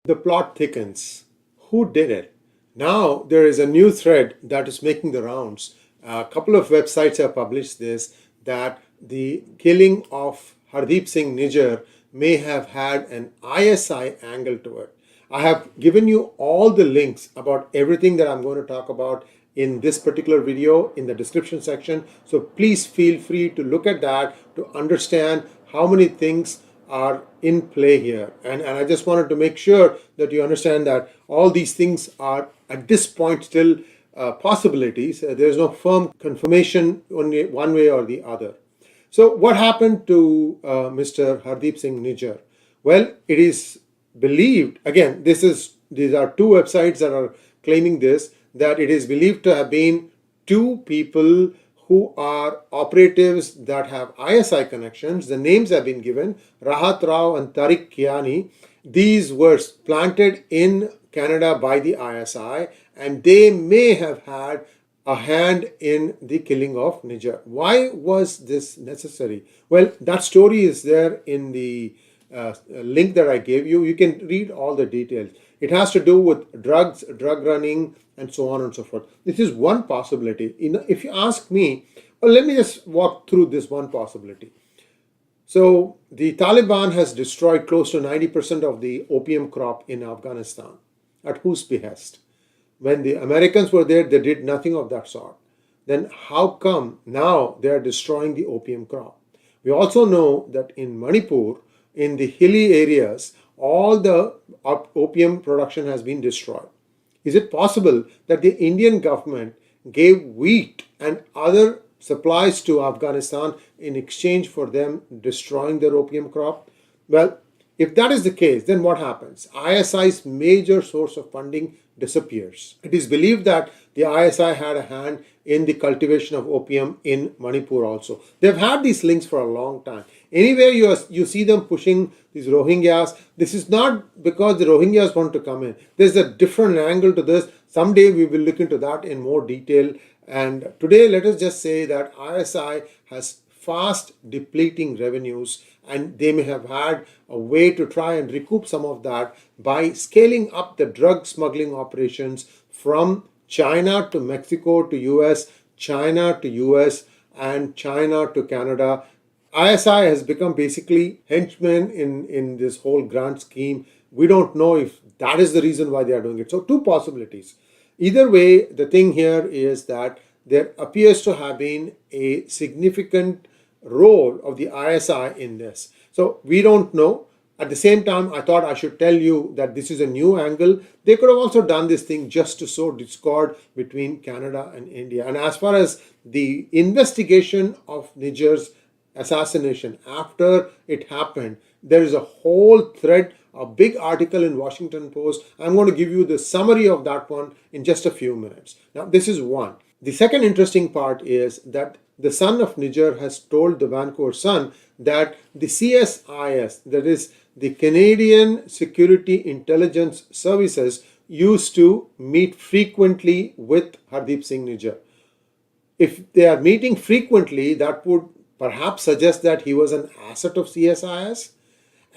The plot thickens. Who did it? Now there is a new thread that is making the rounds. A couple of websites have published this, that the killing of Hardeep Singh Nijjar may have had an ISI angle to it. I have given you all the links about everything that I'm going to talk about in this particular video in the description section. So please feel free to look at that to understand how many things are in play here. And I just wanted to make sure that you understand that all these things are at this point still possibilities. There is no firm confirmation only one way or the other. So what happened to Mr. Hardeep Singh Nijjar? Well, it is believed, again, these are two websites that are claiming this, that it is believed to have been two people who are operatives that have ISI connections. The names have been given, Rahat Rao and Tariq Kiani. These were planted in Canada by the ISI, and they may have had a hand in the killing of Nijjar. Why was this necessary? Well, that story is there in the link that I gave you. You can read all the details. It has to do with drugs, drug running, and so on and so forth. This is one possibility. If you ask me, well, let me just walk through this one possibility. So the Taliban has destroyed close to 90% of the opium crop in Afghanistan. At whose behest? When the Americans were there, they did nothing of that sort. Then how come now they are destroying the opium crop? We also know that in Manipur, in the hilly areas, all the opium production has been destroyed. Is it possible that the Indian government gave wheat and other supplies to Afghanistan in exchange for them destroying their opium crop? Well, if that is the case, then what happens? ISI's major source of funding disappears. It is believed that the ISI had a hand in the cultivation of opium in Manipur also. They've had these links for a long time. Anywhere you see them pushing these Rohingyas, this is not because the Rohingyas want to come in. There's a different angle to this. Someday we will look into that in more detail. And today, let us just say that ISI has fast depleting revenues, and they may have had a way to try and recoup some of that by scaling up the drug smuggling operations from China to Mexico to US, China to US, and China to Canada. ISI has become basically henchmen in this whole grand scheme. We don't know if that is the reason why they are doing it. So two possibilities. Either way, the thing here is that there appears to have been a significant role of the ISI in this. So we don't know. At the same time, I thought I should tell you that this is a new angle. They could have also done this thing just to sow discord between Canada and India. And as far as the investigation of Nijjar's assassination after it happened, there is a whole thread, a big article in Washington Post. I'm going to give you the summary of that one in just a few minutes. Now, this is one. The second interesting part is that the son of Nijjar has told the Vancouver's son that the CSIS, that is the Canadian Security Intelligence Services, used to meet frequently with Hardeep Singh Nijjar. If they are meeting frequently, that would perhaps suggest that he was an asset of CSIS.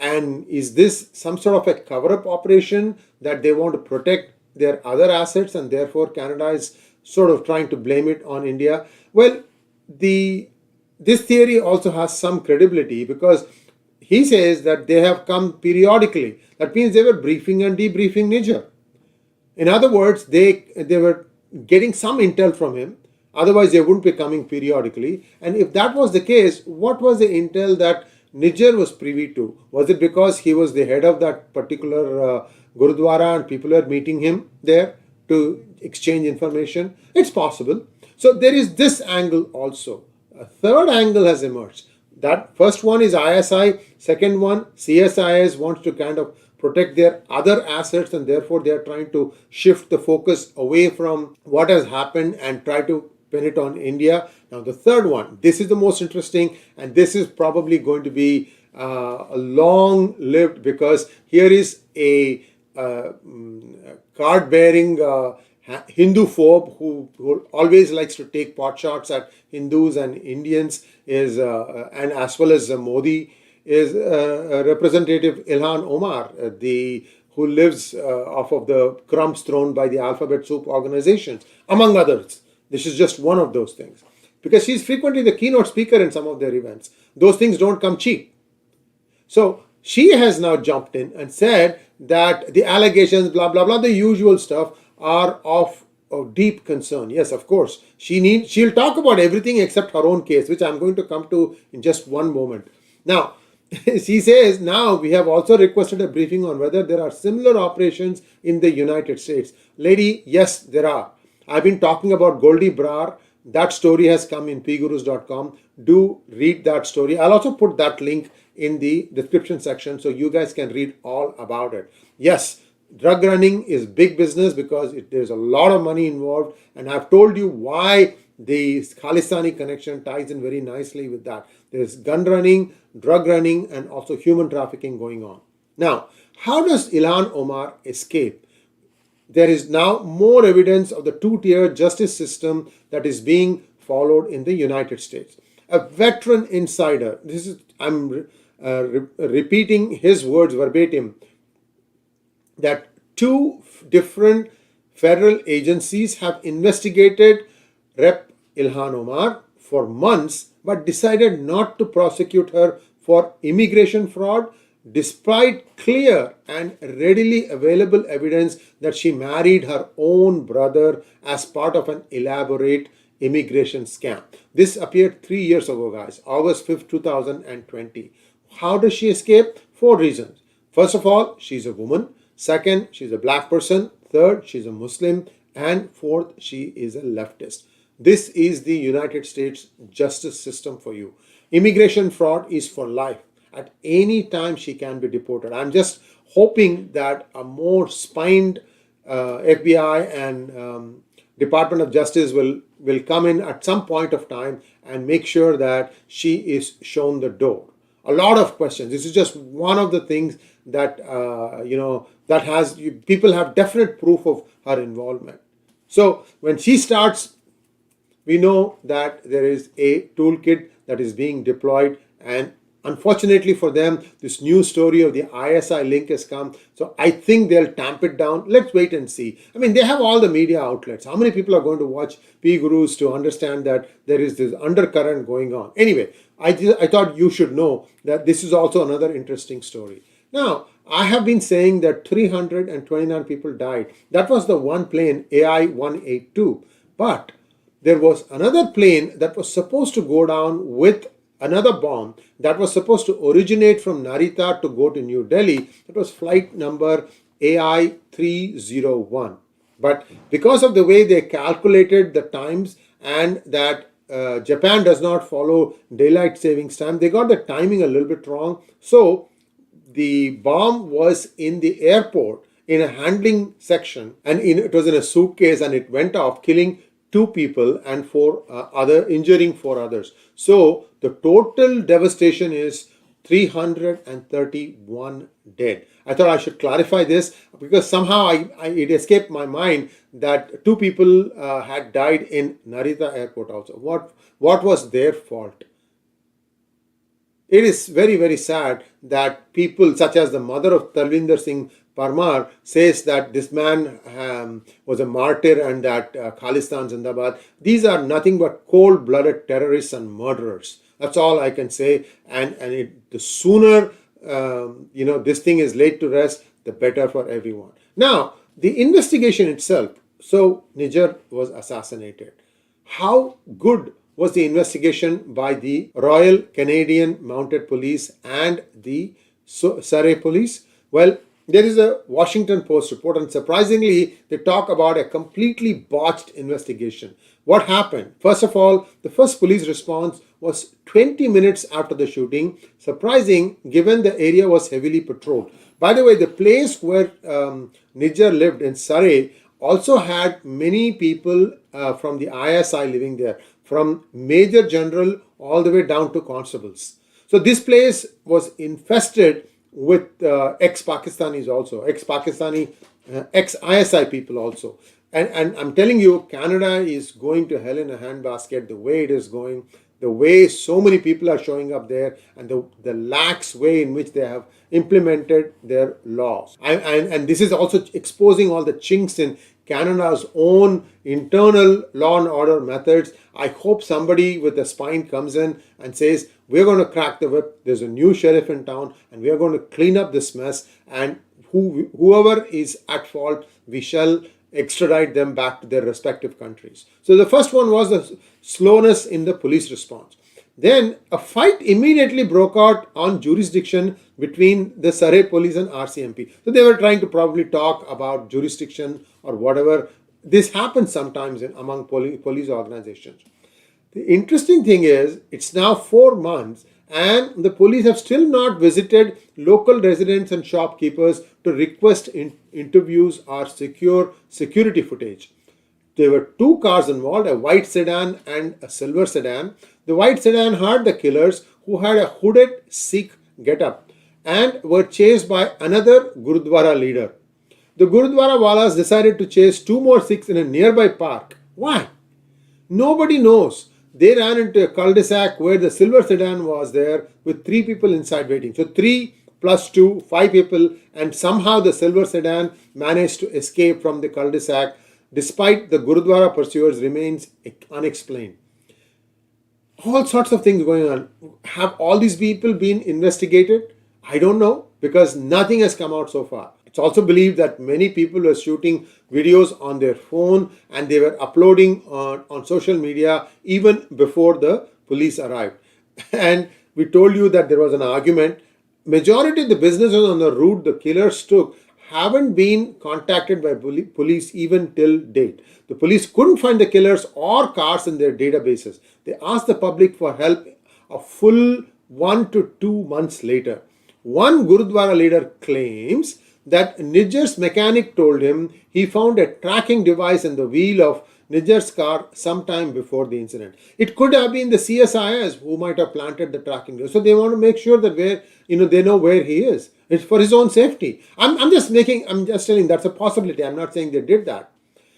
And is this some sort of a cover-up operation that they want to protect their other assets, and therefore Canada is sort of trying to blame it on India? Well, this theory also has some credibility, because he says that they have come periodically. That means they were briefing and debriefing Nijjar. In other words, they were getting some intel from him. Otherwise, they wouldn't be coming periodically. And if that was the case, what was the intel that Nijjar was privy to? Was it because he was the head of that particular Gurudwara and people were meeting him there to exchange information? It's possible. So there is this angle also. A third angle has emerged. That first one is ISI. Second one, CSIS wants to kind of protect their other assets, and therefore they are trying to shift the focus away from what has happened and try to pin it on India. Now the third one, this is the most interesting, and this is probably going to be long-lived, because here is a card-bearing Hindu phobe who always likes to take pot shots at Hindus and Indians, is and as well as Modi, is Representative Ilhan Omar, who lives off of the crumbs thrown by the alphabet soup organizations, among others. This is just one of those things. Because she's frequently the keynote speaker in some of their events. Those things don't come cheap. So she has now jumped in and said that the allegations, blah, blah, blah, the usual stuff are of deep concern. Yes, of course. She'll talk about everything except her own case, which I'm going to come to in just one moment. Now, she says, now we have also requested a briefing on whether there are similar operations in the United States. Lady, yes, there are. I've been talking about Goldie Brar. That story has come in pgurus.com. Do read that story. I'll also put that link in the description section so you guys can read all about it. Yes, drug running is big business because there's a lot of money involved, and I've told you why the Khalistani connection ties in very nicely with that. There's gun running, drug running, and also human trafficking going on. Now, how does Ilhan Omar escape? There is now more evidence of the two-tier justice system that is being followed in the United States. A veteran insider, I'm repeating his words verbatim, that two different federal agencies have investigated Rep. Ilhan Omar for months but decided not to prosecute her for immigration fraud, despite clear and readily available evidence that she married her own brother as part of an elaborate immigration scam. This appeared 3 years ago, guys, August 5th, 2020. How does she escape? 4 reasons. First of all, she's a woman. Second, she's a black person. Third, she's a Muslim. And fourth, she is a leftist. This is the United States justice system for you. Immigration fraud is for life. At any time she can be deported. I'm just hoping that a more spined FBI and Department of Justice will come in at some point of time and make sure that she is shown the door. A lot of questions. This is just one of the things that people have definite proof of her involvement. So when she starts, we know that there is a toolkit that is being deployed, and unfortunately for them, this new story of the ISI link has come. So I think they'll tamp it down. Let's wait and see. I mean, they have all the media outlets. How many people are going to watch P Gurus to understand that there is this undercurrent going on? Anyway, I thought you should know that this is also another interesting story. Now, I have been saying that 329 people died. That was the one plane, AI-182. But there was another plane that was supposed to go down with another bomb that was supposed to originate from Narita to go to New Delhi. It was flight number AI-301. But because of the way they calculated the times and that Japan does not follow daylight savings time, they got the timing a little bit wrong. So the bomb was in the airport in a handling section, and it was in a suitcase, and it went off, killing 2 people and injuring 4 others. So the total devastation is 331 dead. I thought I should clarify this because somehow it escaped my mind that 2 people had died in Narita airport also. What was their fault? It is very, very sad that people such as the mother of Talvinder Singh Parmar says that this man was a martyr and that Khalistan Zindabad. These are nothing but cold-blooded terrorists and murderers. That's all I can say. And the sooner this thing is laid to rest, the better for everyone. Now, the investigation itself. So Nijjar was assassinated. How good was the investigation by the Royal Canadian Mounted Police and the Surrey Police? Well, there is a Washington Post report, and surprisingly, they talk about a completely botched investigation. What happened? First of all, the first police response was 20 minutes after the shooting. Surprising, given the area was heavily patrolled. By the way, the place where Nijjar lived in Surrey also had many people from the ISI living there, from Major General all the way down to constables. So this place was infested with ex-Pakistanis also, ex-Pakistani, ex-ISI people also. And I'm telling you, Canada is going to hell in a handbasket the way it is going. the way so many people are showing up there, and the lax way in which they have implemented their laws. And this is also exposing all the chinks in Canada's own internal law and order methods. I hope somebody with a spine comes in and says, we're going to crack the whip, there's a new sheriff in town, and we are going to clean up this mess, and whoever is at fault, we shall extradite them back to their respective countries. So the first one was the slowness in the police response. Then a fight immediately broke out on jurisdiction between the Surrey police and RCMP. So they were trying to probably talk about jurisdiction or whatever. This happens sometimes among police organizations. The interesting thing is, it's now 4 months and the police have still not visited local residents and shopkeepers to request interviews or secure security footage. There were 2 cars involved, a white sedan and a silver sedan. The white sedan had the killers who had a hooded Sikh getup and were chased by another Gurudwara leader. The Gurudwara Walas decided to chase 2 more Sikhs in a nearby park. Why? Nobody knows. They ran into a cul-de-sac where the silver sedan was there with 3 people inside waiting. So 3 plus 2, 5 people, and somehow the silver sedan managed to escape from the cul-de-sac despite the Gurudwara pursuers remains unexplained. All sorts of things going on. Have all these people been investigated? I don't know, because nothing has come out so far. It's also believed that many people were shooting videos on their phone and they were uploading on social media even before the police arrived. And we told you that there was an argument. Majority of the businesses on the route the killers took haven't been contacted by police even till date. The police couldn't find the killers or cars in their databases. They asked the public for help a full 1 to 2 months later. One Gurudwara leader claims that Nijjar's mechanic told him he found a tracking device in the wheel of Nijjar's car sometime before the incident. It could have been the CSIS who might have planted the tracking device. So they want to make sure that they know where he is. It's for his own safety. I'm just telling that's a possibility. I'm not saying they did that.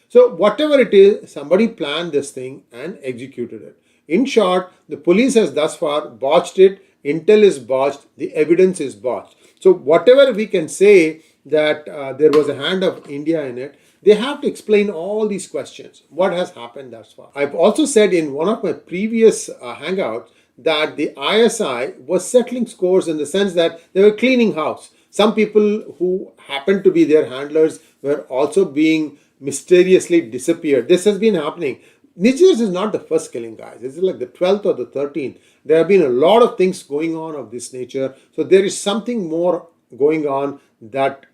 So whatever it is, somebody planned this thing and executed it. In short, the police has thus far botched it. Intel is botched. The evidence is botched. So whatever we can say that there was a hand of India in it, they have to explain all these questions. What has happened thus far? I've also said in one of my previous hangouts that the ISI was settling scores in the sense that they were cleaning house. Some people who happened to be their handlers were also being mysteriously disappeared. This has been happening. Nijjar is not the first killing, guys. This is like the 12th or the 13th. There have been a lot of things going on of this nature. So there is something more going on that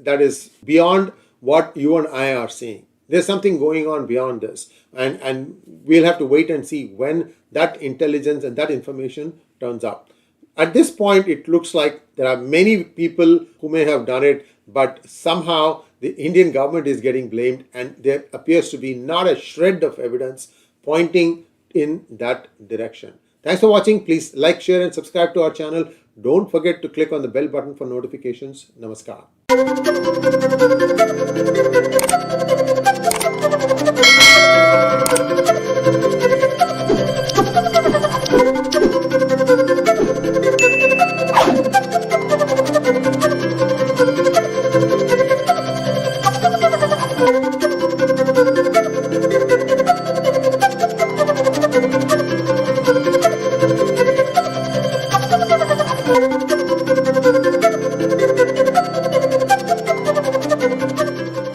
is beyond what you and I are seeing. There's something going on beyond this. And we'll have to wait and see when that intelligence and that information turns up. At this point, it looks like there are many people who may have done it, but somehow the Indian government is getting blamed and there appears to be not a shred of evidence pointing in that direction. Thanks for watching. Please like, share and subscribe to our channel. Don't forget to click on the bell button for notifications. Namaskar.